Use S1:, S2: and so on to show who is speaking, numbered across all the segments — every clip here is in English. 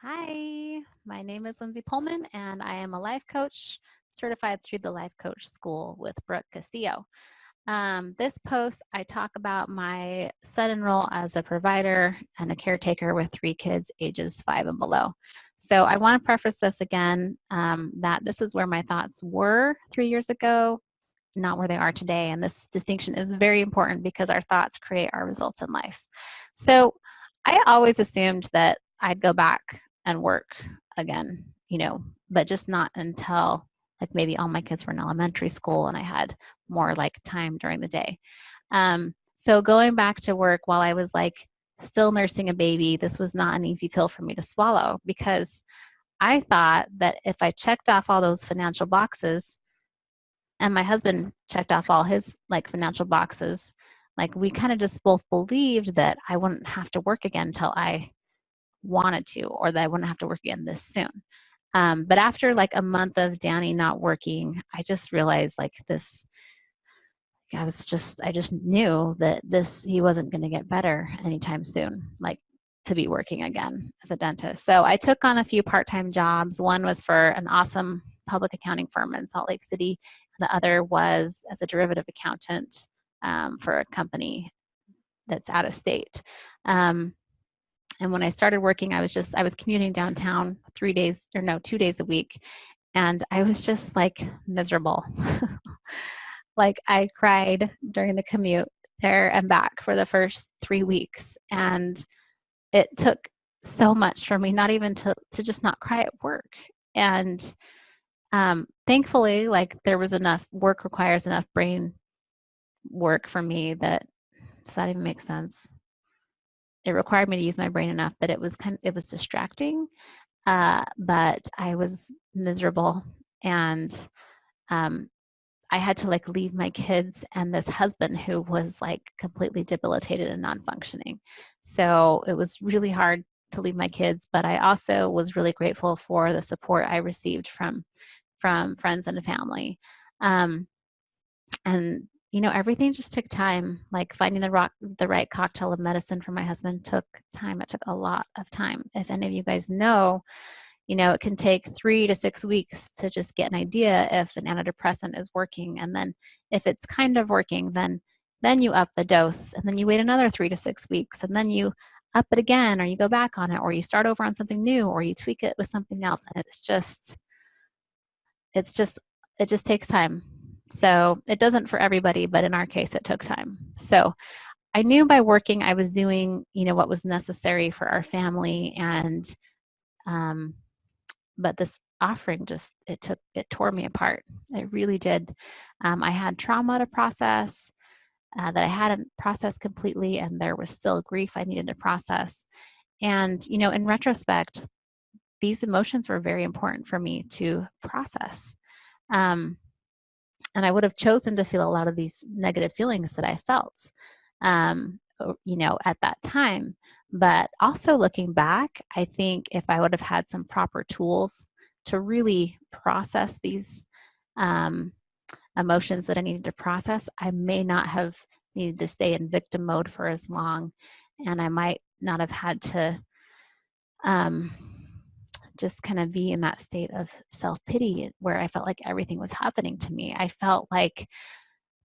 S1: Hi, my name is Lindsay Pullman, and I am a life coach certified through the Life Coach School with Brooke Castillo. This post, I talk about my sudden role as a provider and a caretaker with 3 kids, ages 5 and below. So I want to preface this again that this is where my thoughts were 3 years ago, not where they are today. And this distinction is very important because our thoughts create our results in life. So I always assumed that I'd go back and work again, but just not until like maybe all my kids were in elementary school and I had more like time during the day. So going back to work while I was like still nursing a baby, this was not an easy pill for me to swallow because I thought that if I checked off all those financial boxes and my husband checked off all his like financial boxes, like we kind of just both believed that I wouldn't have to work again until I wanted to, or that I wouldn't have to work again this soon. But after like a month of Danny not working, I just realized like this, I just knew that he wasn't going to get better anytime soon, like to be working again as a dentist. So I took on a few part-time jobs. One was for an awesome public accounting firm in Salt Lake City. The other was as a derivative accountant for a company that's out of state. And when I started working, I was commuting downtown 2 days a week. And I was just like miserable. Like I cried during the commute there and back for the first 3 weeks. And it took so much for me not even to just not cry at work. And thankfully, like there was enough work requires enough brain work for me that, does that even make sense? It required me to use my brain enough that it was distracting, but I was miserable, and um, I had to like leave my kids and this husband who was like completely debilitated and non-functioning. So it was really hard to leave my kids, but I also was really grateful for the support I received from friends and family. Um, and everything just took time. Like finding the right cocktail of medicine for my husband took time. It took a lot of time. If any of you guys know, it can take 3 to 6 weeks to just get an idea if an antidepressant is working. And then if it's kind of working, then you up the dose, and then you wait another 3 to 6 weeks, and then you up it again, or you go back on it, or you start over on something new, or you tweak it with something else. And it's just it just takes time. So it doesn't for everybody, but in our case it took time. So I knew by working I was doing what was necessary for our family. And um, but this offering just it tore me apart. It really did. I had trauma to process that I hadn't processed completely, and there was still grief I needed to process. And in retrospect, these emotions were very important for me to process. um, and I would have chosen to feel a lot of these negative feelings that I felt, at that time. But also looking back, I think if I would have had some proper tools to really process these um, emotions that I needed to process, I may not have needed to stay in victim mode for as long, and I might not have had to um, just kind of be in that state of self pity where I felt like everything was happening to me. I felt like,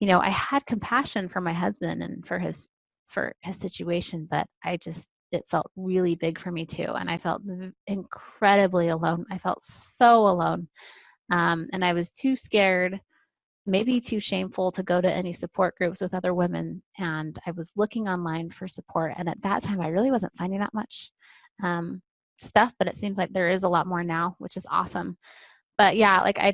S1: I had compassion for my husband and for his situation, but it felt really big for me too. And I felt incredibly alone. I felt so alone. And I was too scared, maybe too shameful to go to any support groups with other women. And I was looking online for support. And at that time, I really wasn't finding that much um, stuff, but it seems like there is a lot more now, which is awesome. But yeah, like I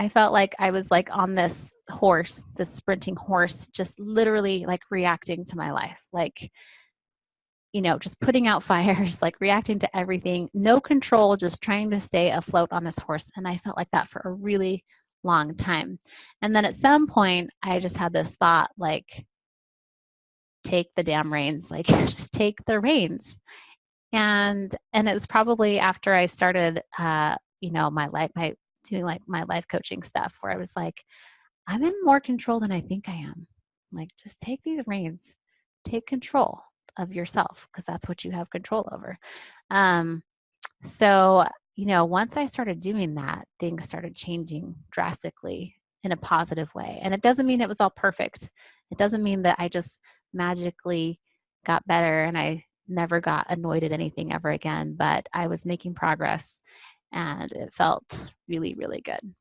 S1: felt like I was like on this horse, this sprinting horse, just literally like reacting to my life, like, just putting out fires, like reacting to everything, no control, just trying to stay afloat on this horse. And I felt like that for a really long time. And then at some point, I just had this thought, like, take the damn reins, like, just take the reins. And it was probably after I started, doing like my life coaching stuff, where I was like, I'm in more control than I think I am. Like, just take these reins, take control. of yourself, because that's what you have control over. Um, so, once I started doing that, things started changing drastically in a positive way. And it doesn't mean it was all perfect. It doesn't mean that I just magically got better and I never got annoyed at anything ever again, but I was making progress and it felt really, really good.